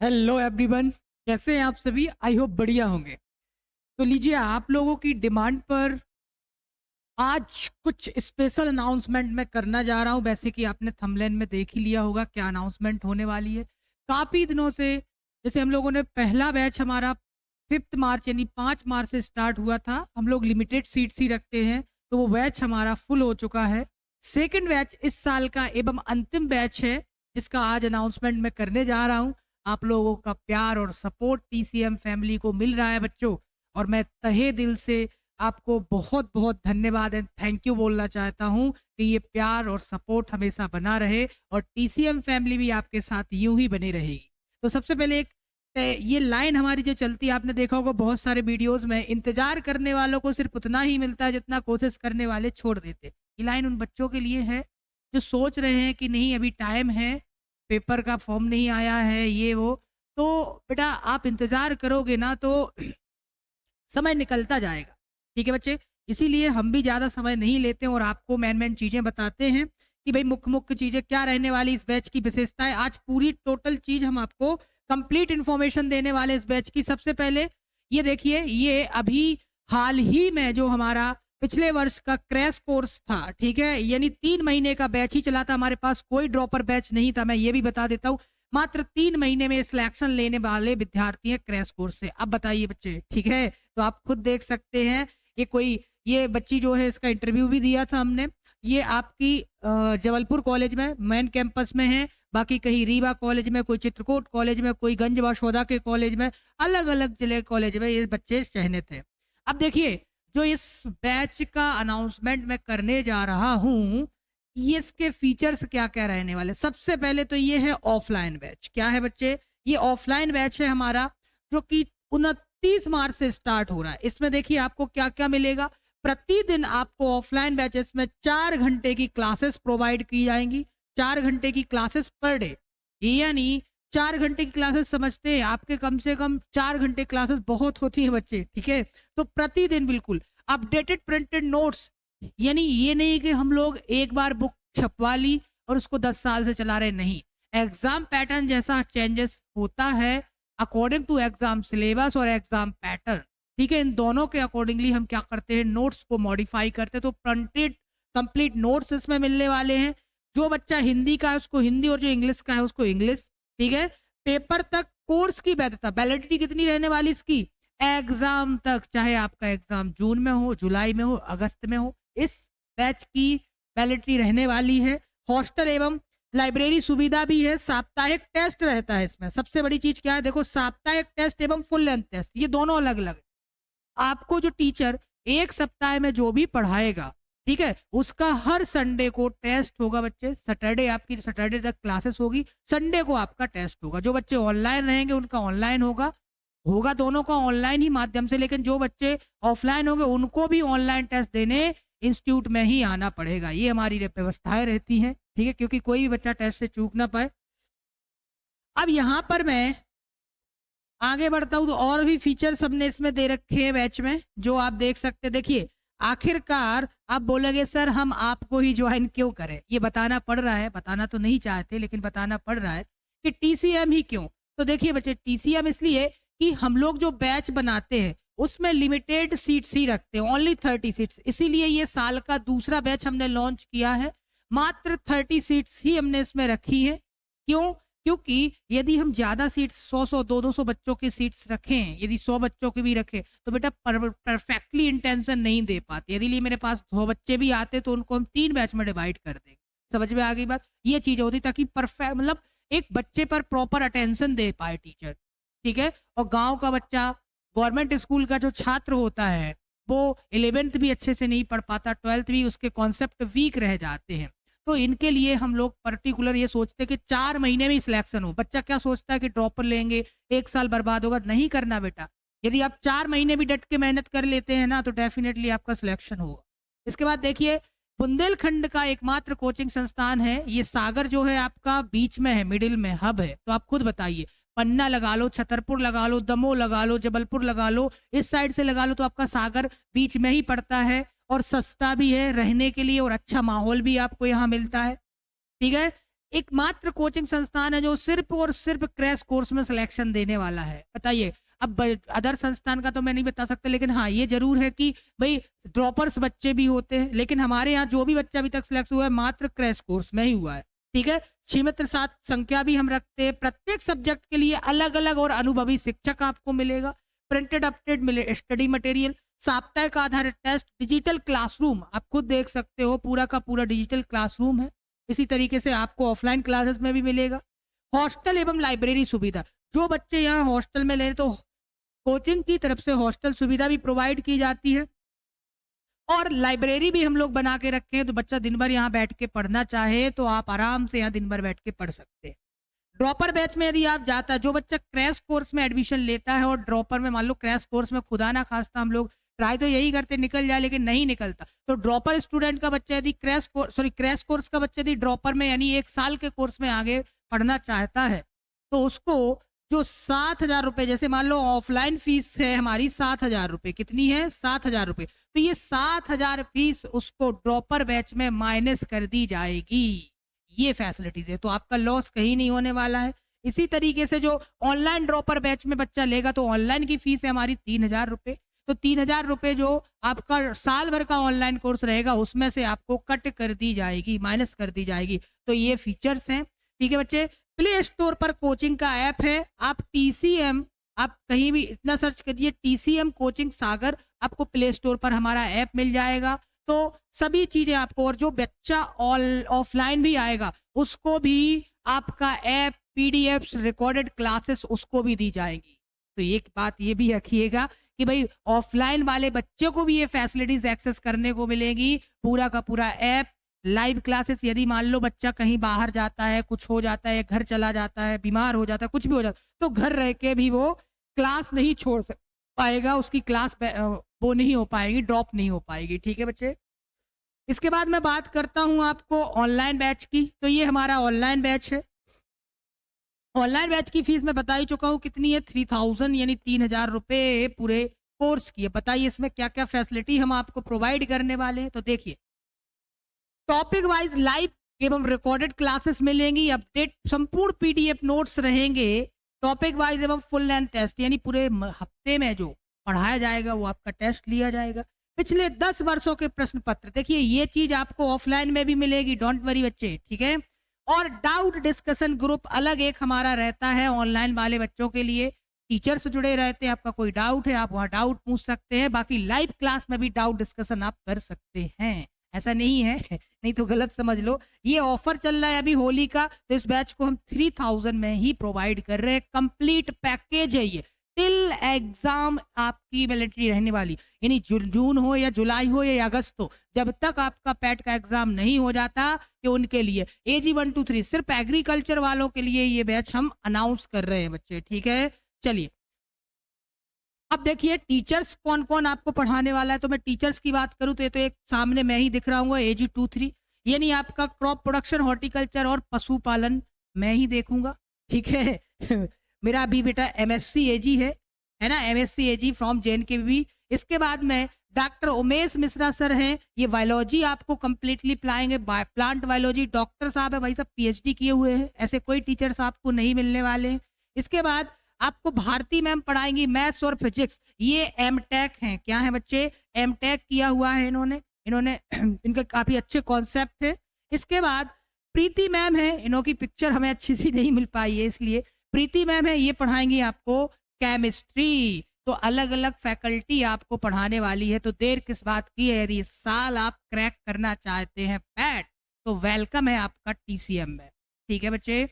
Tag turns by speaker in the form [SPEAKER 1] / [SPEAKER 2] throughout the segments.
[SPEAKER 1] Hello everyone, कैसे हैं आप सभी? आई होप बढ़िया होंगे। तो लीजिए, आप लोगों की डिमांड पर आज कुछ स्पेशल अनाउंसमेंट मैं करना जा रहा हूं। वैसे कि आपने थंबनेल में देख ही लिया होगा क्या अनाउंसमेंट होने वाली है। काफ़ी दिनों से जैसे हम लोगों ने पहला बैच हमारा 5 मार्च यानी 5 मार्च से स्टार्ट हुआ था। हम लोग लिमिटेड सीट्स ही रखते हैं, तो वो बैच हमारा फुल हो चुका है। सेकंड बैच इस साल का एवं अंतिम बैच है, जिसका आज अनाउंसमेंट मैं करने जा रहा हूँ। आप लोगों का प्यार और सपोर्ट टीसीएम फैमिली को मिल रहा है बच्चों, और मैं तहे दिल से आपको बहुत बहुत धन्यवाद एंड थैंक यू बोलना चाहता हूं कि ये प्यार और सपोर्ट हमेशा बना रहे और टीसीएम फैमिली भी आपके साथ यूं ही बनी रहेगी। तो सबसे पहले एक ये लाइन हमारी जो चलती है, आपने देखा होगा बहुत सारे वीडियोस में, इंतजार करने वालों को सिर्फ उतना ही मिलता है जितना कोशिश करने वाले छोड़ देते। ये लाइन उन बच्चों के लिए है जो सोच रहे हैं कि नहीं अभी टाइम है, पेपर का फॉर्म नहीं आया है, ये वो। तो बेटा, आप इंतजार करोगे ना तो समय निकलता जाएगा। ठीक है बच्चे? इसीलिए हम भी ज़्यादा समय नहीं लेते और आपको मेन-मेन चीज़ें बताते हैं कि भई मुख्य-मुख्य चीज़ें क्या रहने वाली इस बैच की विशेषताएँ। आज पूरी टोटल चीज़ हम आपको कंप्लीट इन्फॉर्मेशन देने वाले इस बैच की। सबसे पहले ये देखिए, ये अभी हाल ही में जो हमारा पिछले वर्ष का क्रैश कोर्स था, ठीक है? यानी 3 महीने का बैच ही चला था, हमारे पास कोई ड्रॉपर बैच नहीं था, मैं ये भी बता देता हूँ। मात्र 3 महीने में सिलेक्शन लेने वाले विद्यार्थी हैं क्रैश कोर्स से। अब बताइए बच्चे, ठीक है? तो आप खुद देख सकते हैं, ये बच्ची जो है, इसका इंटरव्यू भी दिया था हमने। ये आपकी जबलपुर कॉलेज में मेन कैंपस में है, बाकी कहीं रीवा कॉलेज में, कोई चित्रकूट कॉलेज में, कोई गंज बशोदा के कॉलेज में, अलग-अलग जिले कॉलेज में ये बच्चे चयनित हैं। अब देखिए, जो इस बैच का अनाउंसमेंट मैं करने जा रहा हूँ, ये इसके फीचर्स क्या-क्या रहने वाले हैं। सबसे पहले तो ये है ऑफलाइन बैच। क्या है बच्चे? ये ऑफलाइन बैच है हमारा, जो कि 29 मार्च से स्टार्ट हो रहा है। इसमें देखिए आपको क्या-क्या मिलेगा। प्रतिदिन आपको ऑफलाइन बैचेस में 4 घंटे की क्लासेस प्रोवाइड की जाएँगी। 4 घंटे की क्लासेस पर डे। यानी 4 घंटे की क्लासेस समझते हैं, आपके कम से कम 4 घंटे क्लासेस बहुत होती हैं बच्चे, ठीक है? तो प्रतिदिन बिल्कुल अपडेटेड प्रिंटेड नोट्स, यानी ये नहीं कि हम लोग एक बार बुक छपवा ली और उसको 10 साल से चला रहे, नहीं। एग्ज़ाम पैटर्न जैसा चेंजेस होता है अकॉर्डिंग टू एग्ज़ाम सिलेबस और एग्ज़ाम पैटर्न, ठीक है? इन दोनों के अकॉर्डिंगली हम क्या करते हैं, नोट्स को मॉडिफ़ाई करते हैं। तो प्रिंटेड कंप्लीट नोट्स इसमें मिलने वाले हैं। जो बच्चा हिंदी का है उसको हिंदी और जो इंग्लिश का है उसको इंग्लिश, ठीक है? पेपर तक कोर्स की वैधता, वैलिडिटी कितनी रहने वाली इसकी? एग्ज़ाम तक, चाहे आपका एग्ज़ाम जून में हो, जुलाई में हो, अगस्त में हो, इस बैच की वैलिडिटी रहने वाली है। हॉस्टल एवं लाइब्रेरी सुविधा भी है। साप्ताहिक टेस्ट रहता है इसमें। सबसे बड़ी चीज़ क्या है? देखो, साप्ताहिक टेस्ट एवं फुल लेंथ टेस्ट, ये दोनों अलग-अलग है। आपको जो टीचर 1 सप्ताह में जो भी पढ़ाएगा, ठीक है? उसका हर संडे को टेस्ट होगा बच्चे। सैटरडे आपकी सैटरडे तक क्लासेस होगी, संडे को आपका टेस्ट होगा। जो बच्चे ऑनलाइन रहेंगे उनका ऑनलाइन होगा। होगा दोनों का ऑनलाइन ही माध्यम से, लेकिन जो बच्चे ऑफलाइन होंगे उनको भी ऑनलाइन टेस्ट देने इंस्टीट्यूट में ही आना पड़ेगा। ये हमारी व्यवस्थाएँ रहती हैं, ठीक है? क्योंकि कोई भी बच्चा टेस्ट से चूक ना पाए। अब यहाँ पर मैं आगे बढ़ता हूँ तो और भी फीचर्स हमने इसमें दे रखे हैं बैच में, जो आप देख सकते हैं। देखिए, आखिरकार आप बोलोगे सर हम आपको ही ज्वाइन क्यों करें? ये बताना पड़ रहा है, बताना तो नहीं चाहते लेकिन बताना पड़ रहा है कि टीसीएम ही क्यों? तो देखिए बच्चे, टीसीएम इसलिए कि हम लोग जो बैच बनाते हैं उसमें लिमिटेड सीट्स ही रखते हैं, ओनली 30 सीट्स। इसीलिए ये साल का दूसरा बैच हमने लॉन्च किया है। मात्र 30 सीट्स ही हमने इसमें रखी है। क्यों? क्योंकि यदि हम ज़्यादा सीट्स 100-100, 200-200 बच्चों की सीट्स रखें, यदि 100 बच्चों की भी रखें, तो बेटा परफेक्टली इंटेंशन नहीं दे पाते। यदि लिए मेरे पास 100 बच्चे भी आते तो उनको हम 3 बैच में डिवाइड कर देंगे। समझ में आ गई बात? ये चीज़ होती ताकि परफेक्ट, मतलब एक बच्चे पर प्रॉपर अटेंशन दे पाए टीचर, ठीक है? और गाँव का बच्चा, गवर्नमेंट स्कूल का जो छात्र होता है, वो 11th भी अच्छे से नहीं पढ़ पाता, 12th भी उसके कॉन्सेप्ट वीक रह जाते हैं। तो इनके लिए हम लोग पर्टिकुलर ये सोचते हैं कि 4 महीने में ही सिलेक्शन हो। बच्चा क्या सोचता है कि ड्रॉपर लेंगे, 1 साल बर्बाद होगा, नहीं करना बेटा। यदि आप 4 महीने भी डट के मेहनत कर लेते हैं ना, तो डेफिनिटली आपका सिलेक्शन होगा। इसके बाद देखिए, बुंदेलखंड का एकमात्र कोचिंग संस्थान है, ये सागर जो है आपका बीच में है, मिडिल में हब है। तो आप खुद बताइए, पन्ना लगा लो, छतरपुर लगा लो, दमोह लगा लो, जबलपुर लगा लो, इस साइड से लगा लो, तो आपका सागर बीच में ही पड़ता है और सस्ता भी है रहने के लिए और अच्छा माहौल भी आपको यहाँ मिलता है, ठीक है? एकमात्र कोचिंग संस्थान है जो सिर्फ और सिर्फ क्रैश कोर्स में सिलेक्शन देने वाला है। बताइए, अब अदर संस्थान का तो मैं नहीं बता सकता, लेकिन हाँ ये जरूर है कि भाई ड्रॉपर्स बच्चे भी होते हैं, लेकिन हमारे यहाँ जो भी बच्चा अभी तक सिलेक्ट हुआ है मात्र क्रैश कोर्स में ही हुआ है। ठीक है, सीमित साथ संख्या भी हम रखते हैं। प्रत्येक सब्जेक्ट के लिए अलग अलग और अनुभवी शिक्षक आपको मिलेगा। प्रिंटेड अपडेट मिले स्टडी मटेरियल, साप्ताहिक आधारित टेस्ट, डिजिटल क्लासरूम, आप खुद देख सकते हो पूरा का पूरा डिजिटल क्लासरूम है। इसी तरीके से आपको ऑफलाइन क्लासेस में भी मिलेगा। हॉस्टल एवं लाइब्रेरी सुविधा, जो बच्चे यहाँ हॉस्टल में ले तो कोचिंग की तरफ से हॉस्टल सुविधा भी प्रोवाइड की जाती है, और लाइब्रेरी भी हम लोग बना के रखे हैं, तो बच्चा दिन भर यहाँ बैठ के पढ़ना चाहे तो आप आराम से यहाँ दिन भर बैठ के पढ़ सकते हैं। ड्रॉपर बैच में यदि आप जाता है, जो बच्चा क्रैश कोर्स में एडमिशन लेता है और ड्रॉपर में, मान लो क्रैश कोर्स में खुदा ना खास्ता हम लोग ट्राई तो यही करते निकल जाए, लेकिन नहीं निकलता, तो ड्रॉपर स्टूडेंट का बच्चा यदि क्रैश कोर्स का बच्चा यदि ड्रॉपर में यानी 1 साल के कोर्स में आगे पढ़ना चाहता है, तो उसको जो 7,000 रुपए, जैसे मान लो ऑफलाइन फीस है हमारी 7,000 रुपए, कितनी है 7,000 रुपए, तो ये 7,000 फीस उसको ड्रॉपर बैच में माइनस कर दी जाएगी। ये फैसिलिटीज है, तो आपका लॉस कहीं नहीं होने वाला है। इसी तरीके से जो ऑनलाइन ड्रॉपर बैच में बच्चा लेगा, तो ऑनलाइन की फीस है हमारी 3,000 रुपए, तो 3,000 रुपए जो आपका साल भर का ऑनलाइन कोर्स रहेगा उसमें से आपको कट कर दी जाएगी, माइनस कर दी जाएगी। तो ये फीचर्स हैं। ठीक है बच्चे, प्ले स्टोर पर कोचिंग का ऐप है, आप TCM, आप कहीं भी इतना सर्च करिए TCM कोचिंग सागर, आपको प्ले स्टोर पर हमारा ऐप मिल जाएगा। तो सभी चीजें आपको, और जो बच्चा ऑफलाइन भी आएगा उसको भी आपका ऐप, PDFs, रिकॉर्डेड क्लासेस उसको भी दी जाएगी। तो एक बात ये भी रखिएगा कि भाई ऑफलाइन वाले बच्चे को भी ये फैसिलिटीज एक्सेस करने को मिलेगी, पूरा का पूरा ऐप, लाइव क्लासेस। यदि मान लो बच्चा कहीं बाहर जाता है, कुछ हो जाता है, घर चला जाता है, बीमार हो जाता है, कुछ भी हो जाता है, तो घर रह के भी वो क्लास नहीं छोड़ पाएगा, उसकी क्लास वो नहीं हो पाएगी, ड्रॉप नहीं हो पाएगी। ठीक है बच्चे, इसके बाद मैं बात करता हूं आपको ऑनलाइन बैच की। तो ये हमारा ऑनलाइन बैच है। ऑनलाइन बैच की फीस मैं बता ही चुका हूं कितनी है, 3,000 यानी 3,000 रुपए पूरे कोर्स की है। बताइए इसमें क्या क्या फैसिलिटी हम आपको प्रोवाइड करने वाले हैं। तो देखिए, टॉपिक वाइज लाइव एवं रिकॉर्डेड क्लासेस मिलेंगी, अपडेट संपूर्ण PDF नोट्स रहेंगे, टॉपिक वाइज एवं फुल लेंथ टेस्ट, यानी पूरे हफ्ते में जो पढ़ाया जाएगा वो आपका टेस्ट लिया जाएगा। पिछले 10 वर्षों के प्रश्न पत्र, देखिए ये चीज आपको ऑफलाइन में भी मिलेगी, डोंट वरी बच्चे। ठीक है, और डाउट डिस्कशन ग्रुप अलग एक हमारा रहता है ऑनलाइन वाले बच्चों के लिए, टीचर्स जुड़े रहते हैं, आपका कोई डाउट है आप वहाँ डाउट पूछ सकते हैं। बाकी लाइव क्लास में भी डाउट डिस्कशन आप कर सकते हैं, ऐसा नहीं है नहीं तो गलत समझ लो। ये ऑफर चल रहा है अभी होली का, तो इस बैच को हम 3,000 में ही प्रोवाइड कर रहे हैं। कंप्लीट पैकेज है ये, टिल एग्जाम आपकी वैलिडिटी रहने वाली, यानी जून हो या जुलाई हो या अगस्त हो, जब तक आपका पैट का एग्जाम नहीं हो जाता, कि उनके लिए AG 1 2 3 सिर्फ एग्रीकल्चर वालों के लिए ये बैच हम अनाउंस कर रहे हैं बच्चे। ठीक है, चलिए अब देखिए टीचर्स कौन कौन आपको पढ़ाने वाला है। तो मैं टीचर्स की बात करूं तो ये तो एक सामने मैं ही दिख रहा हूँ, AG 2 3, यानी आपका क्रॉप प्रोडक्शन, हॉर्टिकल्चर और पशुपालन मैं ही देखूंगा। ठीक है मेरा अभी बेटा MSc AG है ना, MSc AG फ्रॉम JNKV। इसके बाद में डॉक्टर उमेश मिश्रा सर हैं, ये बायोलॉजी आपको कंप्लीटली पढ़ाएंगे, प्लांट बायोलॉजी। डॉक्टर साहब है भाई साहब, PhD किए हुए हैं, ऐसे कोई टीचर्स आपको नहीं मिलने वाले हैं। इसके बाद आपको भारती मैम पढ़ाएंगी मैथ्स और फिजिक्स, ये MTech हैं। क्या है बच्चे, MTech किया हुआ है इन्होंने इनके काफी अच्छे कॉन्सेप्ट है। इसके बाद प्रीति मैम है, इन्होंने पिक्चर हमें अच्छी सी नहीं मिल पाई है इसलिए प्रीति मैम है, ये पढ़ाएंगी आपको केमिस्ट्री। तो अलग अलग फैकल्टी आपको पढ़ाने वाली है, तो देर किस बात की है। यदि इस साल आप क्रैक करना चाहते हैं पैट, तो वेलकम है आपका TCM में। ठीक है बच्चे,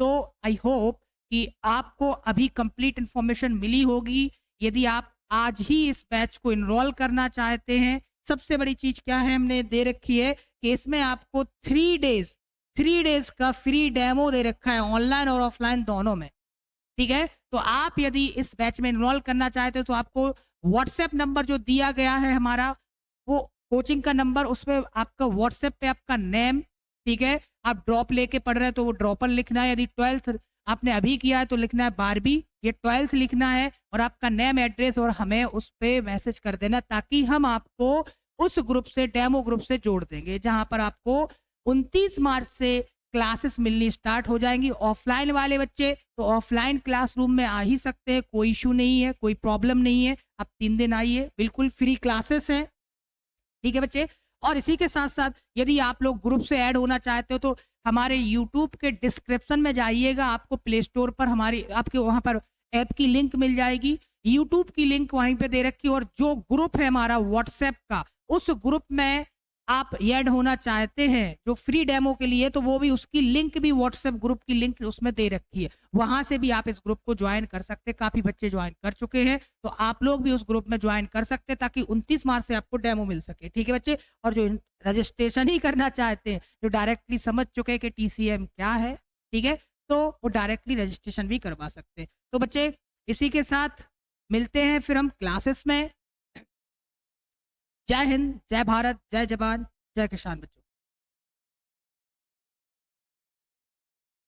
[SPEAKER 1] तो आई होप कि आपको अभी कंप्लीट इंफॉर्मेशन मिली होगी। यदि आप आज ही इस बैच को इनरोल करना चाहते हैं, सबसे बड़ी चीज क्या है हमने दे रखी है कि इसमें आपको 3 डेज का फ्री डेमो दे रखा है, ऑनलाइन और ऑफलाइन दोनों में। ठीक है, तो आप यदि इस बैच में इनरोल करना चाहते हो तो आपको व्हाट्सएप नंबर जो दिया गया है हमारा, वो कोचिंग का नंबर, उसमें आपका व्हाट्सएप पे आपका नेम, ठीक है, आप ड्रॉप लेके पढ़ रहे हैं तो वो ड्रॉपर लिखना है, यदि 12th आपने अभी किया है तो लिखना है 12वीं, ये 12th लिखना है, और आपका नेम, एड्रेस, और हमें उस पे मैसेज कर देना, ताकि हम आपको उस ग्रुप से, डेमो ग्रुप से जोड़ देंगे, जहां पर आपको 29 मार्च से क्लासेस मिलनी स्टार्ट हो जाएंगी। ऑफलाइन वाले बच्चे तो ऑफलाइन क्लासरूम में आ ही सकते हैं, कोई इशू नहीं है, कोई प्रॉब्लम नहीं है। आप 3 दिन आइए, बिल्कुल फ्री क्लासेस हैं, ठीक है बच्चे। और इसी के साथ साथ यदि आप लोग ग्रुप से ऐड होना चाहते हो तो हमारे यूट्यूब के डिस्क्रिप्शन में जाइएगा, आपको प्ले स्टोर पर हमारी आपके वहां पर ऐप की लिंक मिल जाएगी, यूट्यूब की लिंक वहीं पे दे रखी है। और जो ग्रुप है हमारा व्हाट्सएप का, उस ग्रुप में आप ऐड होना चाहते हैं जो फ्री डेमो के लिए, तो वो भी उसकी लिंक भी व्हाट्सएप ग्रुप की लिंक उसमें दे रखी है, वहां से भी आप इस ग्रुप को ज्वाइन कर सकते हैं। काफी बच्चे ज्वाइन कर चुके हैं, तो आप लोग भी उस ग्रुप में ज्वाइन कर सकते हैं ताकि 29 मार्च से आपको डेमो मिल सके, ठीक है बच्चे। और जो रजिस्ट्रेशन ही करना चाहते हैं, जो डायरेक्टली समझ चुके हैं कि TCM क्या है, ठीक है, तो वो डायरेक्टली रजिस्ट्रेशन भी करवा सकते हैं। तो बच्चे इसी के साथ मिलते हैं फिर हम क्लासेस में। जय हिंद, जय भारत, जय जवान, जय किसान बच्चों।